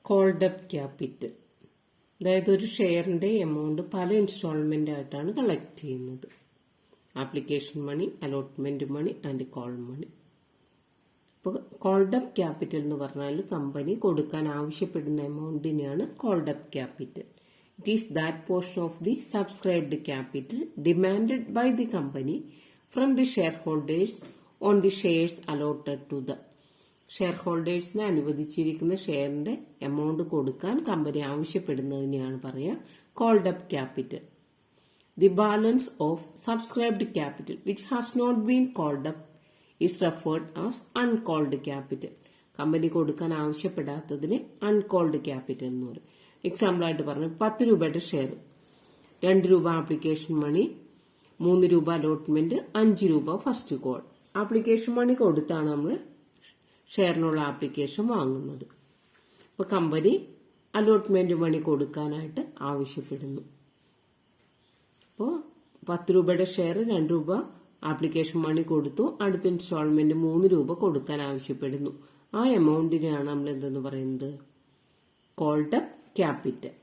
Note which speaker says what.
Speaker 1: Called up capital, അതായത് ഒരു ഷെയറിന്റെ എമൗണ്ട് പല ഇൻസ്റ്റാൾമെന്റ് ആയിട്ടാണ് കളക്ട് ചെയ്യുന്നത്. Application money, allotment money and call money. ഇപ്പോൾ കോൾഡ് അപ്പ് ക്യാപിറ്റൽ എന്ന് പറഞ്ഞാൽ കമ്പനി കൊടുക്കാൻ ആവശ്യപ്പെടുന്ന എമൗണ്ടിനെയാണ് called up capital. It is that portion of the subscribed capital demanded by the company from the share holders on the shares allotted to the. Share ഹോൾഡേഴ്സിന് അനുവദിച്ചിരിക്കുന്ന ഷെയറിന്റെ amount കൊടുക്കാൻ company ആവശ്യപ്പെടുന്നതിനെയാണ് പറയുക called up capital. The balance of subscribed capital which has not been called up is referred as uncalled capital. Company കൊടുക്കാൻ ആവശ്യപ്പെടാത്തതിന് uncalled capital എന്ന് പറയും. എക്സാമ്പിൾ ആയിട്ട് പറഞ്ഞു, 10 രൂപയുടെ ഷെയർ, 2 രൂപ ആപ്ലിക്കേഷൻ മണി, 3 രൂപ അലോട്ട്മെന്റ്, 5 രൂപ ഫസ്റ്റ് കോൾ. ആപ്ലിക്കേഷൻ മണി കൊടുത്താണ് നമ്മൾ ഷെയറിനുള്ള ആപ്ലിക്കേഷൻ വാങ്ങുന്നത്. ഇപ്പൊ കമ്പനി അലോട്ട്മെന്റ് മണി കൊടുക്കാനായിട്ട് ആവശ്യപ്പെടുന്നു. അപ്പോൾ 10 രൂപയുടെ ഷെയർ 2 രൂപ ആപ്ലിക്കേഷൻ മണി കൊടുത്തു, അടുത്ത ഇൻസ്റ്റാൾമെന്റ് 3 രൂപ കൊടുക്കാൻ ആവശ്യപ്പെടുന്നു. ആ എമൗണ്ടിനെയാണ് നമ്മൾ എന്തെന്ന് പറയുന്നത്, കോൾഡ് അപ്പ് ക്യാപിറ്റൽ.